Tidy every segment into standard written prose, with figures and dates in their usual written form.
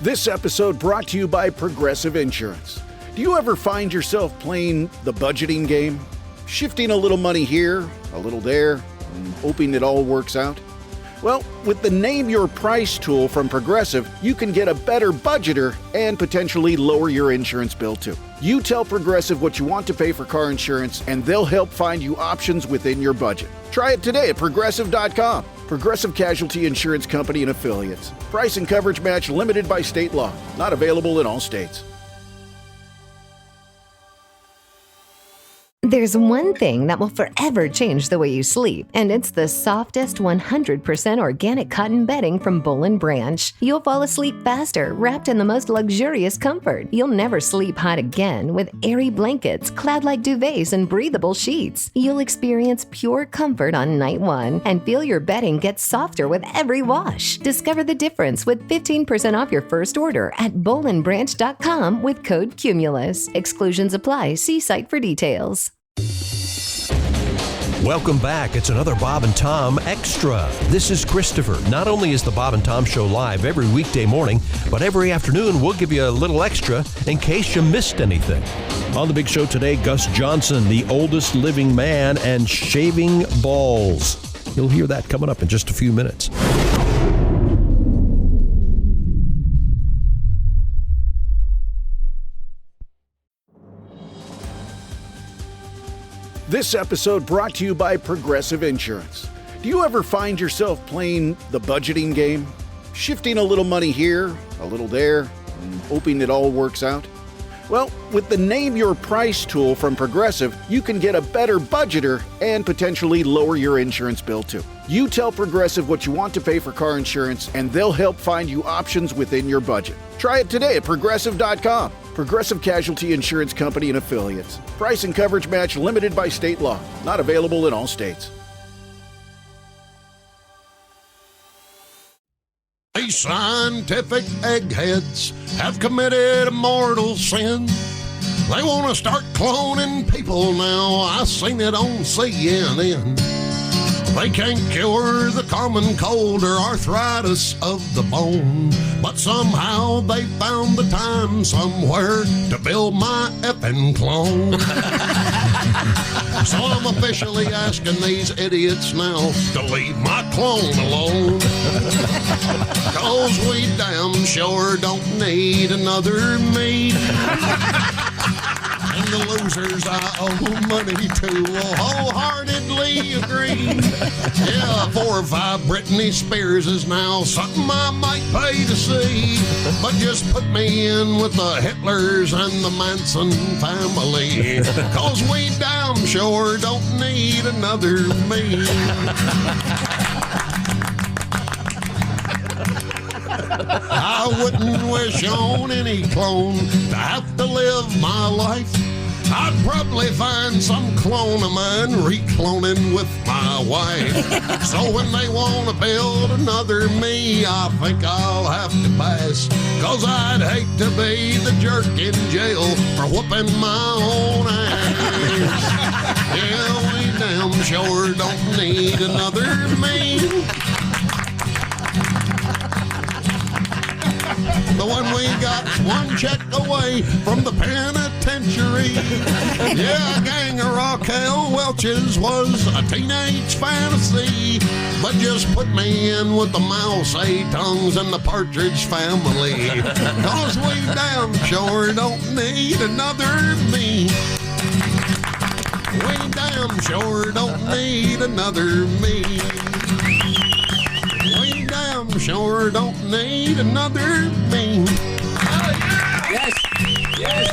This episode brought to you by Progressive Insurance. Do you ever find yourself playing the budgeting game? Shifting a little money here, a little there, and hoping it all works out? Well, with the Name Your Price tool from Progressive, you can get a better budgeter and potentially lower your insurance bill too. You tell Progressive what you want to pay for car insurance, and they'll help find you options within your budget. Try it today at Progressive.com. Progressive Casualty Insurance Company and Affiliates. Price and coverage match limited by state law. Not available in all states. There's one thing that will forever change the way you sleep, and it's the softest 100% organic cotton bedding from Boll & Branch. You'll fall asleep faster, wrapped in the most luxurious comfort. You'll never sleep hot again with airy blankets, cloud-like duvets, and breathable sheets. You'll experience pure comfort on night one and feel your bedding get softer with every wash. Discover the difference with 15% off your first order at bollandbranch.com with code Cumulus. Exclusions apply. See site for details. Welcome back. It's another Bob and Tom Extra. This is Christopher. Not only is the Bob and Tom Show live every weekday morning, but every afternoon we'll give you a little extra in case you missed anything. On the big show today, Gus Johnson, the oldest living man, and shaving balls. You'll hear that coming up in just a few minutes. This episode brought to you by Progressive Insurance. Do you ever find yourself playing the budgeting game? Shifting a little money here, a little there, and hoping it all works out? Well, with the Name Your Price tool from Progressive, you can get a better budgeter and potentially lower your insurance bill too. You tell Progressive what you want to pay for car insurance, and they'll help find you options within your budget. Try it today at Progressive.com. Progressive Casualty Insurance Company and Affiliates. Price and coverage match limited by state law. Not available in all states. These scientific eggheads have committed a mortal sin. They want to start cloning people now. I seen it on CNN. They can't cure the common cold or arthritis of the bone, but somehow they found the time somewhere to build my effing clone. So I'm officially asking these idiots now to leave my clone alone. 'Cause we damn sure don't need another me. And the losers I owe money to will wholeheartedly agree. Yeah, 4 or 5 Britney Spears is now something I might pay to see. But just put me in with the Hitlers and the Manson family. 'Cause we damn sure don't need another me. I wouldn't wish on any clone to have to live my life. I'd probably find some clone of mine re-cloning with my wife. So when they want to build another me, I think I'll have to pass. 'Cause I'd hate to be the jerk in jail for whooping my own ass. Yeah, we damn sure don't need another me. The one we got's one check away from the penitentiary. Yeah, a gang of Raquel Welch's was a teenage fantasy. But just put me in with the Mao Zedongs and the Partridge Family. 'Cause we damn sure don't need another me. We damn sure don't need another me. We damn sure don't need another me. Yes. Yes.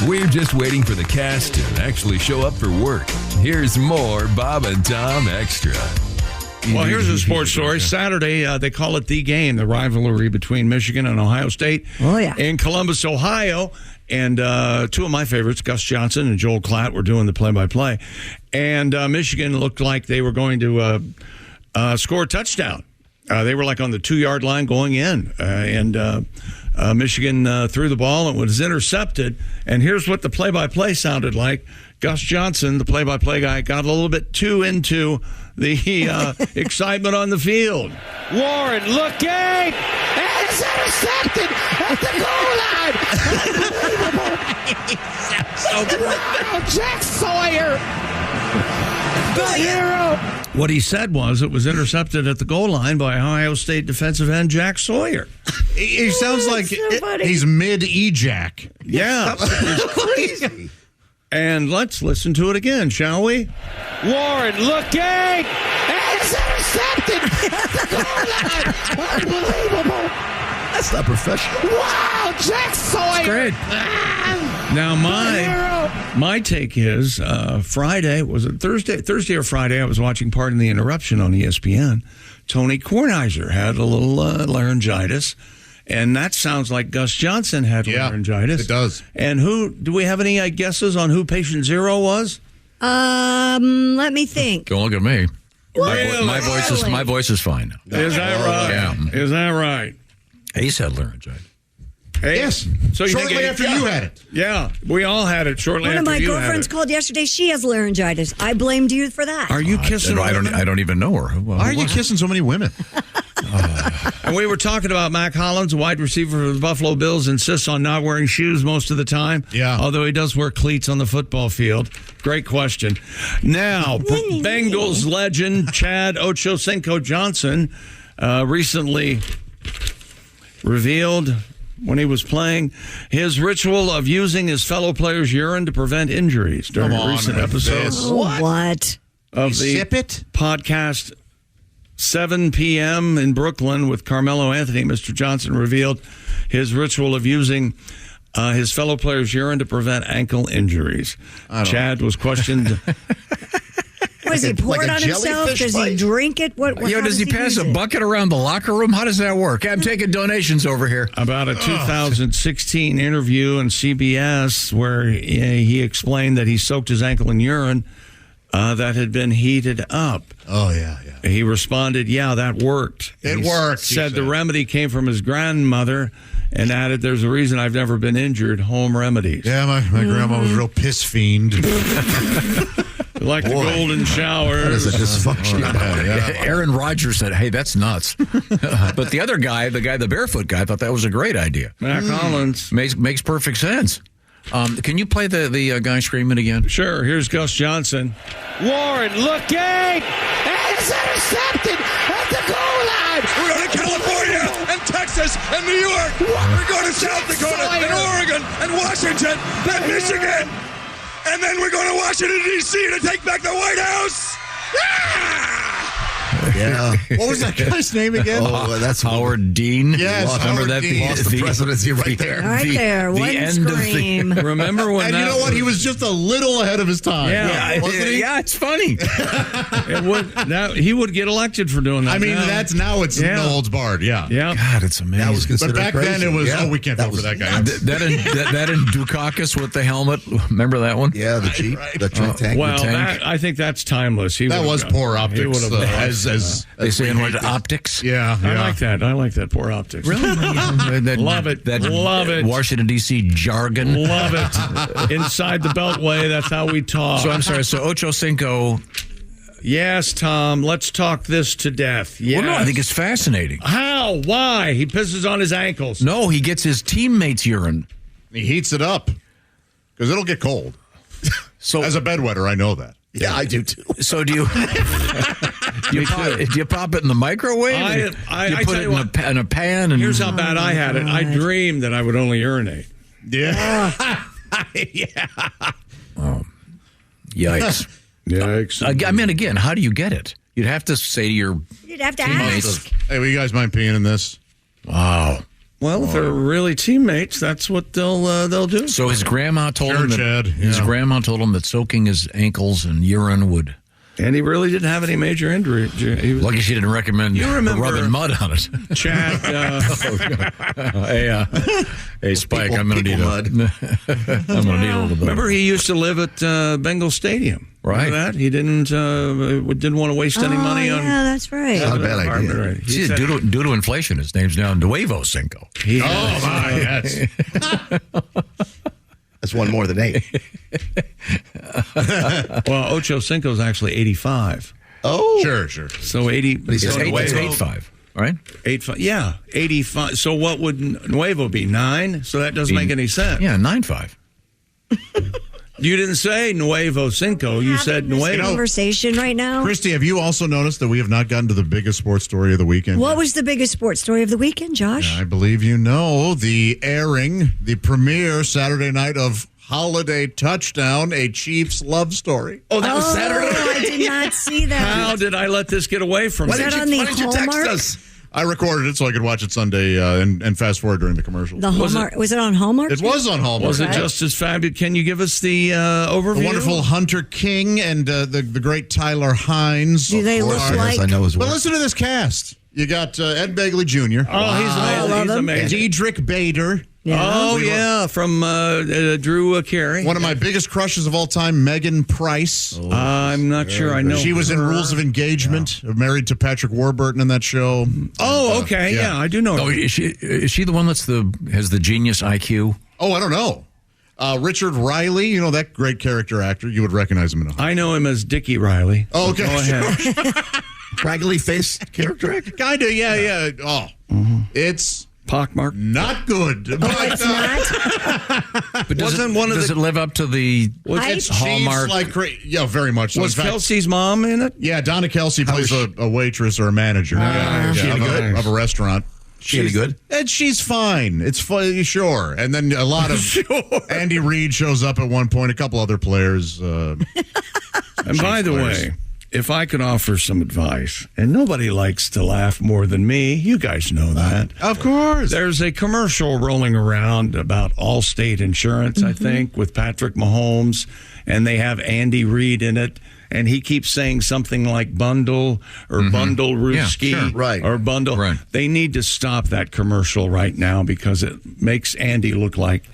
We're just waiting for the cast to actually show up for work. Here's more Bob and Tom Extra. Well, here's a sports story. Saturday, they call it the game, the rivalry between Michigan and Ohio State. Oh, yeah. In Columbus, Ohio. And 2 of my favorites, Gus Johnson and Joel Klatt, were doing the play-by-play. And Michigan looked like they were going to score a touchdown. They were like on the 2-yard line going in. Michigan threw the ball and was intercepted. And here's what the play-by-play sounded like. Gus Johnson, the play-by-play guy, got a little bit too into the excitement on the field. Warren looking, and it's intercepted at the goal line. Unbelievable. Jack Sawyer, the hero. What he said was it was intercepted at the goal line by Ohio State defensive end Jack Sawyer. He sounds like he's mid-ejac. Yeah. Crazy. And let's listen to it again, shall we? Warren looking, and it's intercepted at the goal line. Unbelievable. That's not professional. Wow, Jack Sawyer. Great. Now, my take is Friday, was it Thursday or Friday? I was watching Pardon the Interruption on ESPN. Tony Kornheiser had a little laryngitis, and that sounds like Gus Johnson had laryngitis. It does. And do we have any guesses on who patient zero was? Let me think. Don't look at me. Really? My voice is fine. Is that right? Yeah. Is that right? Ace had laryngitis. Hey, Yes. So you shortly after you had it. Yeah, we all had it shortly One of after my you had girlfriends it. called yesterday. She has laryngitis. I blamed you for that. Are you kissing? I don't even know her. Why are you kissing so many women? And we were talking about Mac Hollins, a wide receiver for the Buffalo Bills, insists on not wearing shoes most of the time. Yeah. Although he does wear cleats on the football field. Great question. Now, Bengals legend Chad Ochocinco Johnson recently revealed when he was playing his ritual of using his fellow players' urine to prevent injuries during a recent episode What? of the Sip it? podcast 7 p.m. in Brooklyn with Carmelo Anthony. Mr. Johnson revealed his ritual of using his fellow players' urine to prevent ankle injuries. Chad was questioned. Does he pour it on himself? Does he drink it? What Does he pass a bucket around the locker room? How does that work? I'm taking donations over here. About a 2016 interview on CBS where he explained that he soaked his ankle in urine that had been heated up. Oh, yeah. He responded, yeah, that worked. It He worked, he Said the said. remedy came from his grandmother and added, there's a reason I've never been injured, home remedies. Yeah, my grandma was a real piss fiend. Like the golden shower. That is a dysfunction. Aaron Rodgers said, hey, that's nuts. But the other guy, the barefoot guy, thought that was a great idea. Mac Hollins. Makes perfect sense. Can you play the guy screaming again? Sure, here's Gus Johnson. Warren looking, and it's intercepted at the goal line. We're going to California and Texas and New York. We're going to South Dakota and Oregon and Washington and Michigan. And then we're going to Washington, D.C. to take back the White House. Yeah. What was that guy's name again? Oh, that's Howard Dean. Yes, remember Howard that? Dean lost the presidency right there. Right there. The One end scream. of the. Remember when And you know what? He was just a little ahead of his time. Yeah. Wasn't he? Yeah, it's funny. He would get elected for doing that. I mean, now it's no holds barred. Yeah. Yeah. God, it's amazing. That was considered But back then it was, we can't vote for that guy. That in Dukakis with the helmet. Remember that one? Yeah, the Jeep, the tank. Well, the tank. I think that's timeless. That was poor optics. He would have As they say in optics. Yeah, I like that. I like that poor optics. Really? Love it. Love it. Washington, D.C. jargon. Love it. Inside the Beltway, that's how we talk. So I'm sorry. So Ochocinco. Yes, Tom. Let's talk this to death. Yes. Well, no, I think it's fascinating. How? Why? He pisses on his ankles. No, he gets his teammates' urine. He heats it up because it'll get cold. So as a bedwetter, I know that. Yeah, I do too. So do you? do you pop it in the microwave? I put it in a pan. And here's how bad I had it. I dreamed that I would only urinate. Yeah. Yeah. Oh, yikes. Yikes. I mean, again, how do you get it? You'd have to say to your You'd have to teammates. ask. Hey, will you guys mind peeing in this? Wow. Well, if they're really teammates, that's what they'll do. So his grandma told him Chad, his grandma told him that soaking his ankles in urine would. And he really didn't have any major injury. He was, Lucky she didn't recommend rubbing mud on it. Chad. Hey, Spike, I'm going to need mud. I'm going to need a little bit. Remember, he used to live at Bengal Stadium. Right. Remember that? He didn't want to waste any money on. Yeah, that's right. Not a bad idea. Right. He See, said, due to inflation, his name's now Nuevo Cinco. My, yes. That's one more than 8. well, Ocho Cinco's actually 85. Oh. Sure. So 80. It's 8.5, right? 8.5. Yeah, 85. So what would Nuevo be? 9? So that doesn't make any sense. Yeah, 9.5. You didn't say Nuevo Cinco. You said Nuevo. Conversation right now. Christy, have you also noticed that we have not gotten to the biggest sports story of the weekend? What was the biggest sports story of the weekend, Josh? I believe you know the premiere Saturday night of Holiday Touchdown, a Chiefs love story. Oh, that was Saturday. I did not see that. How did I let this get away from me? Was that on the Why did you text Hallmark? us? I recorded it so I could watch it Sunday and fast forward during the commercial. The Hallmark. Was it on Hallmark? It was on Hallmark. Was it just as fabulous? Can you give us the overview? The wonderful Hunter King and the great Tyler Hines. Do they look like? I know as well. But listen to this cast. You got Ed Begley Jr. Oh, he's amazing. He's amazing. Diedrich Bader. Yeah. Oh, yeah, from Drew Carey. One of my biggest crushes of all time, Megan Price. I'm not sure I know. She was in Rules of Engagement, married to Patrick Warburton in that show. Oh, okay. Yeah, I do know. Oh, is she the one has the genius IQ? Oh, I don't know. Richard Riley, you know that great character actor. You would recognize him in a I know him as Dickie Riley. Oh, okay. Go ahead. Raggedy face character actor? Kind of, yeah. Oh, it's Pockmark. not good. But, It's not. But does it live up to the it's Hallmark? Yeah, very much so. Was In fact, Kelsey's mom in it? Yeah, Donna Kelsey plays a waitress or a manager of a restaurant. She any good? And she's fine. It's fun, sure. And then a lot of Andy Reid shows up at one point. A couple other players. And by the way, if I could offer some advice, and nobody likes to laugh more than me, you guys know that. Of course. There's a commercial rolling around about Allstate Insurance, I think, with Patrick Mahomes, and they have Andy Reid in it. And he keeps saying something like bundle or bundle Ruski or bundle. Right. They need to stop that commercial right now because it makes Andy look like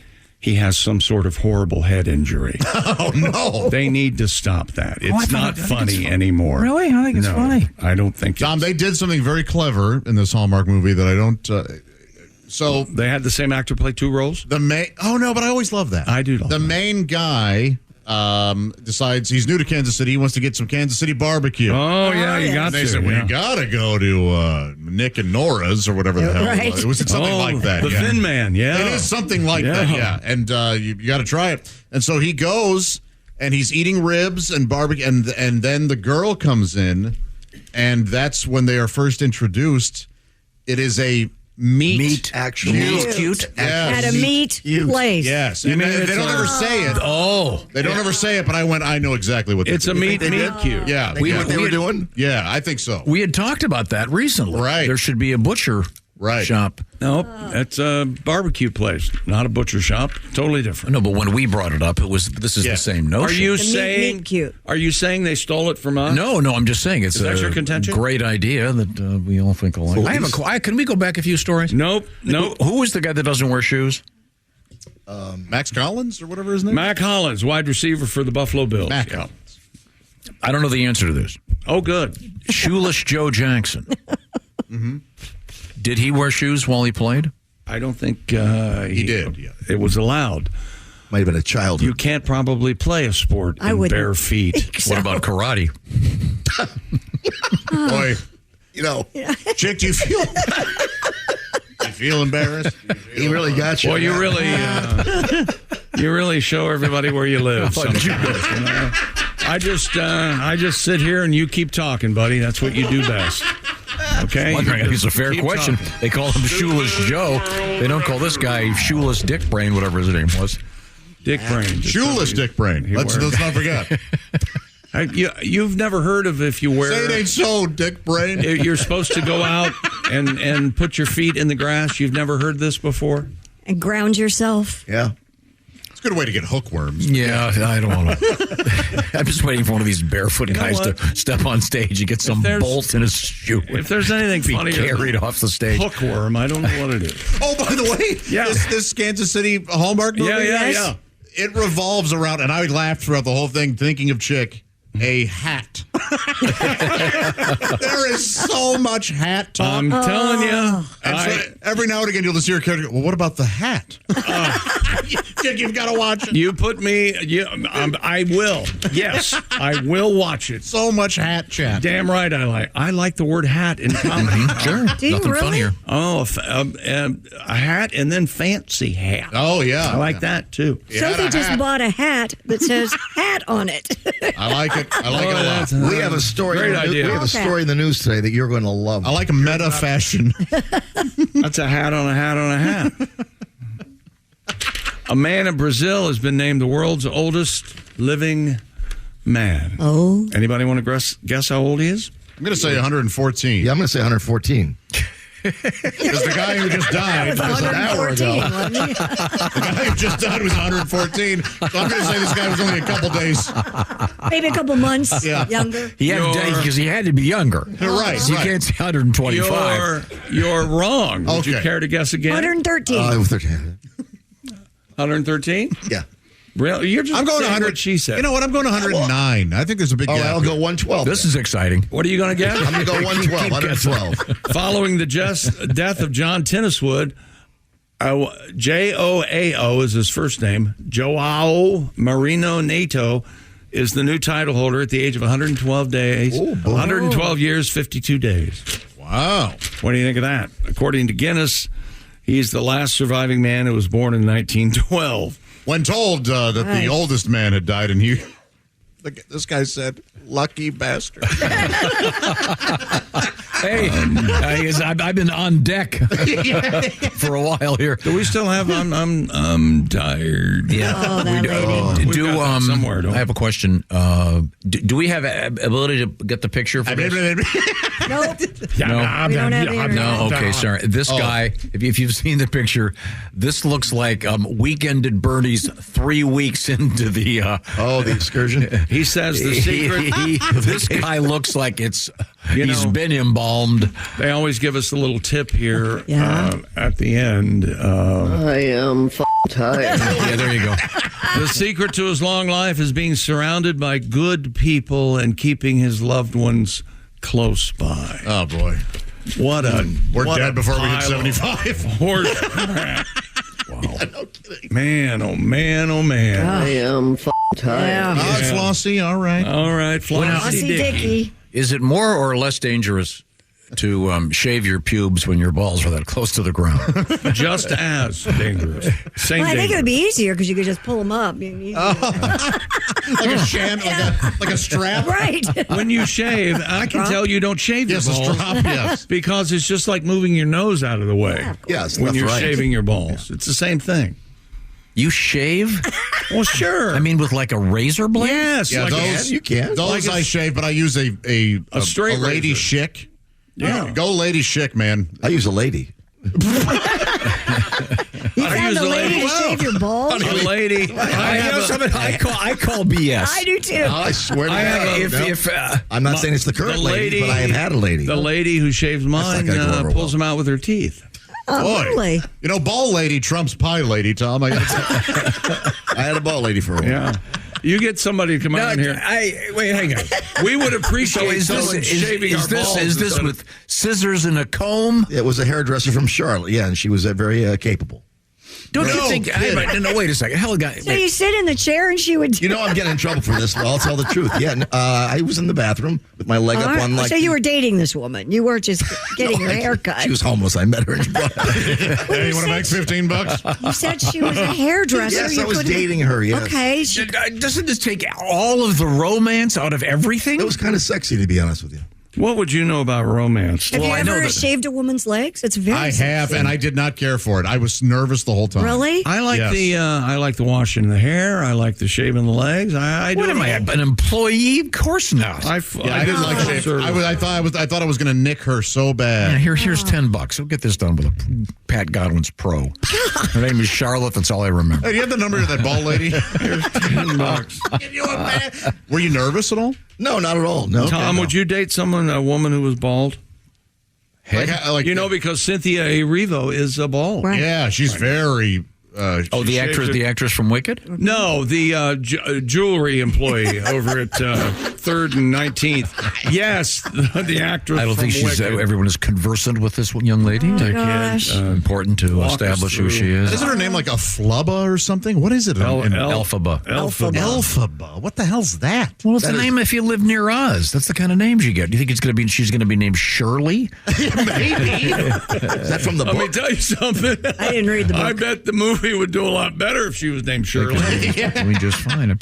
he has some sort of horrible head injury. Oh, no. They need to stop that. It's not funny anymore. Really? I think it's funny. I don't think Tom, they did something very clever in this Hallmark movie that I don't... so they had the same actor play two roles? Oh, no, but I always love that. I do love the that. main guy... decides he's new to Kansas City. He wants to get some Kansas City barbecue. Oh, yeah, you got and they to. said, well, you got to go to Nick and Nora's or whatever the hell Right. it was. It was something like that. The Thin Man, yeah. It is something like that, yeah. And you got to try it. And so he goes, and he's eating ribs and barbecue, and then the girl comes in, and that's when they are first introduced. It is a meat actually. Cute. At a meat place. Yes. And they don't ever say it. Oh. They don't ever say it, but I know exactly what It's a meat cute. Yeah. They knew what they were doing? Yeah, I think so. We had talked about that recently. Right. There should be a butcher shop. No, that's a barbecue place, not a butcher shop. Totally different. No, but when we brought it up, this is the same notion. Are you The saying meat cute. Are you saying they stole it from us? No, I'm just saying it's Is that a your contention? great idea that we all think alike. I have can we go back a few stories? Nope. Who is the guy that doesn't wear shoes? Max Collins or whatever his name. Mac Hollins, wide receiver for the Buffalo Bills. Mac Yeah. Collins. I don't know the answer to this. Oh, good. Shoeless Joe Jackson. Did he wear shoes while he played? I don't think He did. Yeah. it was allowed. Might have been a childhood. You can't probably play a sport I in wouldn't bare feet. think so. What about karate? Boy, You know, Chick, do you feel embarrassed? he really got you. Boy, you really show everybody where you live. Sometimes, you know? I just sit here and you keep talking, buddy. That's what you do best. Okay, It's a fair Keep question. talking. They call him Shoeless Joe. They don't call this guy Shoeless Dick Brain, whatever his name was. Dick Brain. Shoeless Dick Brain. Let's not forget. You've never heard of if you wear. Say it ain't so, Dick Brain. You're supposed to go out and put your feet in the grass. You've never heard this before? And ground yourself. Yeah. It's a good way to get hookworms. Yeah, I don't want to. I'm just waiting for one of these barefoot guys what? to step on stage and get some bolt in his shoe. If there's anything be funnier carried than off the stage. hookworm, I don't know what it is. Oh, by the way, this Kansas City Hallmark movie, Yeah. it revolves around, and I laughed throughout the whole thing thinking of Chick. a hat. There is so much hat talk. I'm telling you. Every now and again, you'll just hear a character go, well, what about the hat? You've got to watch it. You put me. I will. Yes, I will watch it. So much hat chat. Damn right I like. I like the word hat in comedy. Sure. Do you Nothing really? funnier. Oh, a hat and then fancy hat. Oh, yeah. I like that, too. Sophie just bought a hat that says hat on it. I like it. I like it a lot. We have a story. Great idea. We have a story in the news today that you're going to love. I like meta fashion. That's a hat on a hat on a hat. A man in Brazil has been named the world's oldest living man. Oh. Anybody want to guess how old he is? I'm going to say 114. Yeah, I'm going to say 114. Because the guy who just died That was was an hour ago. 114, wasn't he? The guy who just died was 114. So I'm going to say this guy was only a couple days. Maybe a couple months Yeah. younger. He had because he had to be younger. Right, So you right. can't say 125. You're wrong. Would you Okay. care to guess again? 113. 113? Yeah. Really? You're just I'm going saying 100. what she said. You know what? I'm going 109. I think there's a big Oh, gap. I'll here. go 112. This is exciting. What are you going to guess? I'm going to go 112. 112. Following the death of John Tenniswood, Joao is his first name. Joao Marino Neto is the new title holder at the age of 112 days. Oh, boy. 112 years, 52 days. Wow. What do you think of that? According to Guinness, he's the last surviving man who was born in 1912. When told that the oldest man had died, and this guy said, "Lucky bastard." Hey, I've been on deck for a while here. Do we still have? I'm tired. Yeah, Oh, that lady. We've got that somewhere, don't I have a question. Do we have ability to get the picture for this? Nope. No. We don't have the internet. No, okay, sorry. This guy, if you've seen the picture, this looks like Weekend at Bernie's 3 weeks into the... the excursion. He says the secret. This guy looks like he's know, been embalmed. They always give us a little tip here Yeah. at the end. I am tired. Yeah, there you go. The secret to his long life is being surrounded by good people and keeping his loved ones close by. Oh boy, What a we're what dead a before we hit pile of 75. horse crap. Wow. No kidding. Man, oh man, oh man. I am tired. Yeah. Oh, it's Flossie. All right. All right, Flossie Dicky. Is it more or less dangerous to shave your pubes when your balls are that close to the ground? Just as dangerous. Same Well, I think it would danger. be easier because you could just pull them up. Like a shand, like a strap. Right. When you shave, I can tell you don't shave your Yes, a balls. strap. Yes. Because it's just like moving your nose out of the way. Yes, when left, you're right. shaving your balls. It's the same thing. You shave? Well, sure. I mean, with like a razor blade? Yes. Yeah, like those You can. Those Like I shave, but I use a straight lady razor. chic. Yeah. Go lady chic, man. I use a lady. You found use a a lady lady. to shave your balls? A lady. I call BS. I do too. I swear to I have God. I'm not saying it's the current lady, but I have had a lady. The lady who shaves mine not gonna go over pulls well. them out with her teeth. Oh, Boy. really? You know, ball lady trumps pie lady, Tom. I had a ball lady for a while. Yeah. You get somebody to come out in here. Wait, hang on. We would appreciate someone shaving our balls. Is this instead of- with scissors and a comb? It was a hairdresser from Charlotte, yeah, and she was very capable. Don't No you think? kidding. No, wait a second. Hell, guy. So you sit in the chair and she would. You know, I'm getting in trouble for this, but I'll tell the truth. Yeah, I was in the bathroom with my leg All up right. on like. So you were dating this woman. You weren't just getting her hair cut. She was homeless. I met her. And she brought Hey, you want to make $15? You said she was a hairdresser. Yes, You I was couldn't- dating her. Yes. Okay. Doesn't this take all of the romance out of everything? It was kind of sexy, to be honest with you. What would you know about romance? Have you I know ever that- shaved a woman's legs? It's very I have, sexy. and I did not care for it. I was nervous the whole time. Really? I like the washing the hair. I like the shaving the legs. I do What it am I, all. an employee? Of course not. I didn't like shave. I thought I was going to nick her so Yeah, bad. here's $10. We'll get this done with a Pat Godwin's Pro. Her name is Charlotte. That's all I remember. Hey, do you have the number of that ball lady? Here's $10. Were you nervous at all? No, not at all. No. Tom, would you date a woman who was bald? Like, Because Cynthia Erivo is a bald. Right. Yeah, she's very the actress from Wicked? No, the jewelry employee over at 3rd and 19th. Yes, the actress. I don't think everyone is conversant with this young lady. Important to establish who she is. Isn't her name like a Flubba or something? What is it? Elphaba. Elphaba. What the hell's that? Well, it's the name if you live near Oz. That's the kind of names you get. Do you think she's going to be named Shirley? Maybe. Is that from the book? Let me tell you something. I didn't read the book. I bet the movie would do a lot better if she was named Shirley. We just fine.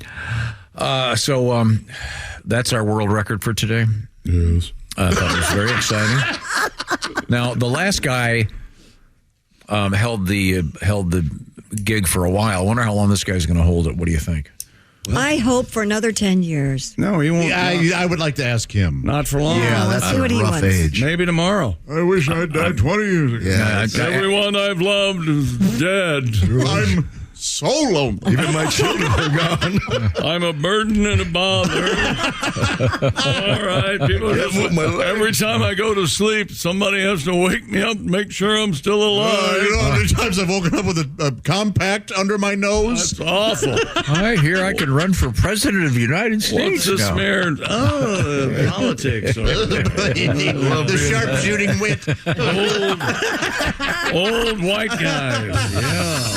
So that's our world record for today. Yes. I thought it was very exciting. Now, the last guy held the gig for a while. I wonder how long this guy's going to hold it. What do you think? I hope for another 10 years. No, he won't. Yeah, I would like to ask him. Not for long. Yeah, that's see a what he rough wants. age. Maybe tomorrow. I wish I'd died 20 years ago. Yeah, Everyone I've loved is dead. I'm so lonely. even my children are gone. I'm a burden and a bother. All right, people. Every time I go to sleep, somebody has to wake me up and make sure I'm still alive. You know how many times I've woken up with a compact under my nose? That's awful. I hear I can run for president of the United States. What's this now. smear? Politics. The sharpshooting wit. Old white guys. Yeah.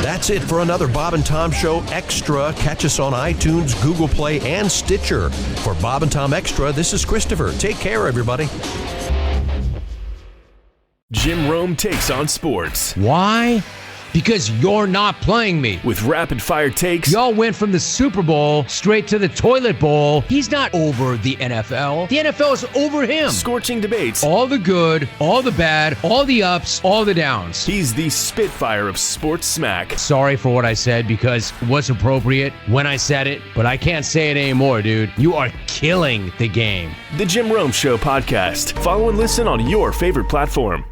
That's it for another Bob and Tom Show Extra. Catch us on iTunes, Google Play, and Stitcher. For Bob and Tom Extra, this is Christopher. Take care, everybody. Jim Rome takes on sports. Why? Because you're not playing me. With rapid fire takes. Y'all went from the Super Bowl straight to the toilet bowl. He's not over the NFL. The NFL is over him. Scorching debates. All the good, all the bad, all the ups, all the downs. He's the Spitfire of sports smack. Sorry for what I said because it was appropriate when I said it, but I can't say it anymore, dude. You are killing the game. The Jim Rome Show podcast. Follow and listen on your favorite platform.